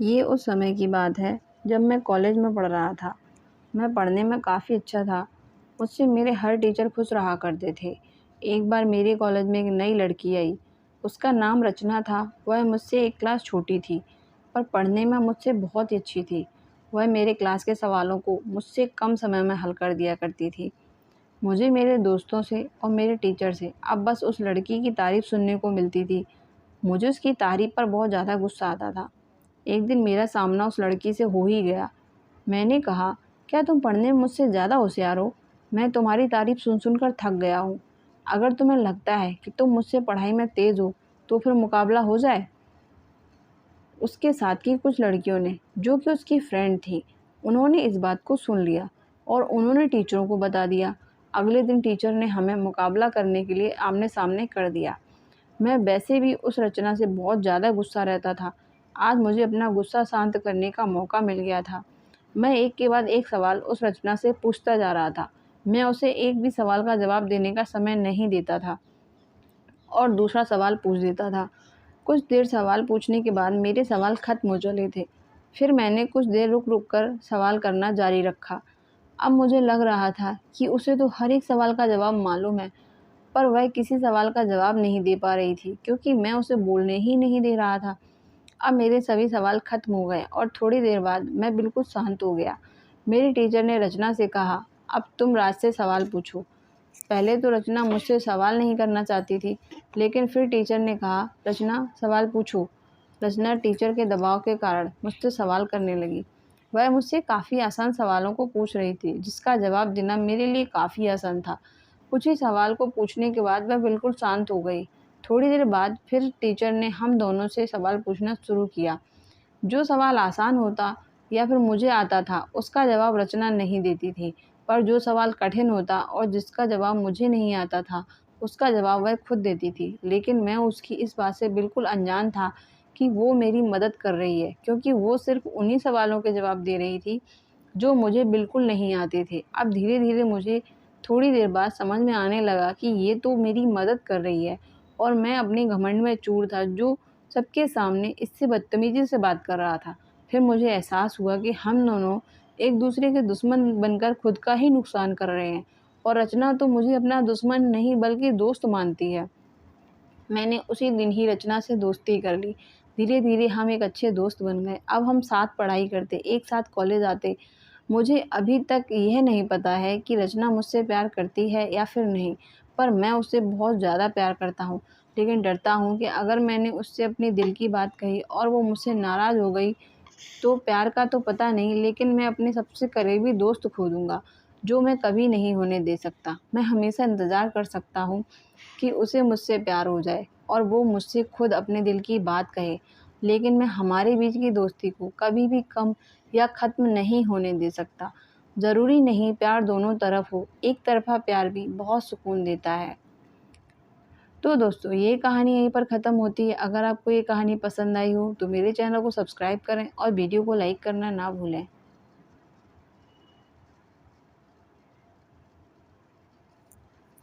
ये उस समय की बात है जब मैं कॉलेज में पढ़ रहा था। मैं पढ़ने में काफ़ी अच्छा था। मुझसे मेरे हर टीचर खुश रहा करते थे। एक बार मेरे कॉलेज में एक नई लड़की आई। उसका नाम रचना था। वह मुझसे एक क्लास छोटी थी, पर पढ़ने में मुझसे बहुत ही अच्छी थी। वह मेरे क्लास के सवालों को मुझसे कम समय में हल कर दिया करती थी। मुझे मेरे दोस्तों से और मेरे टीचर से अब बस उस लड़की की तारीफ़ सुनने को मिलती थी। मुझे उसकी तारीफ़ पर बहुत ज़्यादा गुस्सा आता था। एक दिन मेरा सामना उस लड़की से हो ही गया। मैंने कहा, क्या तुम पढ़ने में मुझसे ज़्यादा होशियार हो? मैं तुम्हारी तारीफ़ सुन कर थक गया हूँ। अगर तुम्हें लगता है कि तुम मुझसे पढ़ाई में तेज़ हो, तो फिर मुकाबला हो जाए। उसके साथ की कुछ लड़कियों ने, जो कि उसकी फ्रेंड थी, उन्होंने इस बात को सुन लिया और उन्होंने टीचरों को बता दिया। अगले दिन टीचर ने हमें मुकाबला करने के लिए आमने-सामने कर दिया। मैं वैसे भी उस रचना से बहुत ज़्यादा गुस्सा रहता था। आज मुझे अपना गुस्सा शांत करने का मौका मिल गया था। मैं एक के बाद एक सवाल उस रचना से पूछता जा रहा था। मैं उसे एक भी सवाल का जवाब देने का समय नहीं देता था और दूसरा सवाल पूछ देता था। कुछ देर सवाल पूछने के बाद मेरे सवाल खत्म हो चले थे। फिर मैंने कुछ देर रुक-रुक कर सवाल करना जारी रखा। अब मुझे लग रहा था कि उसे तो हर एक सवाल का जवाब मालूम है, पर वह किसी सवाल का जवाब नहीं दे पा रही थी क्योंकि मैं उसे बोलने ही नहीं दे रहा था। अब मेरे सभी सवाल खत्म हो गए और थोड़ी देर बाद मैं बिल्कुल शांत हो गया। मेरी टीचर ने रचना से कहा, अब तुम राज से सवाल पूछो। पहले तो रचना मुझसे सवाल नहीं करना चाहती थी, लेकिन फिर टीचर ने कहा, रचना सवाल पूछो। रचना टीचर के दबाव के कारण मुझसे सवाल करने लगी। वह मुझसे काफ़ी आसान सवालों को पूछ रही थी, जिसका जवाब देना मेरे लिए काफ़ी आसान था। कुछ ही सवाल को पूछने के बाद वह बिल्कुल शांत हो गई। थोड़ी देर बाद फिर टीचर ने हम दोनों से सवाल पूछना शुरू किया। जो सवाल आसान होता या फिर मुझे आता था, उसका जवाब रचना नहीं देती थी, पर जो सवाल कठिन होता और जिसका जवाब मुझे नहीं आता था, उसका जवाब वह खुद देती थी। लेकिन मैं उसकी इस बात से बिल्कुल अनजान था कि वो मेरी मदद कर रही है, क्योंकि वो सिर्फ़ उन्हीं सवालों के जवाब दे रही थी, जो मुझे बिल्कुल नहीं आते थे। अब धीरे-धीरे मुझे थोड़ी देर बाद समझ में आने लगा कि ये तो मेरी मदद कर रही है और मैं अपने घमंड में चूर था, जो सबके सामने इससे बदतमीज़ी से बात कर रहा था। फिर मुझे एहसास हुआ कि हम दोनों एक-दूसरे के दुश्मन बनकर खुद का ही नुकसान कर रहे हैं और रचना तो मुझे अपना दुश्मन नहीं बल्कि दोस्त मानती है। मैंने उसी दिन ही रचना से दोस्ती कर ली। धीरे-धीरे हम एक अच्छे दोस्त बन गए। अब हम साथ पढ़ाई करते, एक साथ कॉलेज आते। मुझे अभी तक यह नहीं पता है कि रचना मुझसे प्यार करती है या फिर नहीं, पर मैं उससे बहुत ज़्यादा प्यार करता हूँ। लेकिन डरता हूँ कि अगर मैंने उससे अपने दिल की बात कही और वो मुझसे नाराज़ हो गई, तो प्यार का तो पता नहीं, लेकिन मैं अपने सबसे करीबी दोस्त खो दूँगा, जो मैं कभी नहीं होने दे सकता। मैं हमेशा इंतज़ार कर सकता हूँ कि उसे मुझसे प्यार हो जाए और वो मुझसे खुद अपने दिल की बात कहे, लेकिन मैं हमारे बीच की दोस्ती को कभी भी कम या ख़त्म नहीं होने दे सकता। ज़रूरी नहीं प्यार दोनों तरफ हो, एक तरफ़ा प्यार भी बहुत सुकून देता है। तो दोस्तों, ये कहानी यहीं पर ख़त्म होती है। अगर आपको ये कहानी पसंद आई हो तो मेरे चैनल को सब्सक्राइब करें और वीडियो को लाइक करना ना भूलें।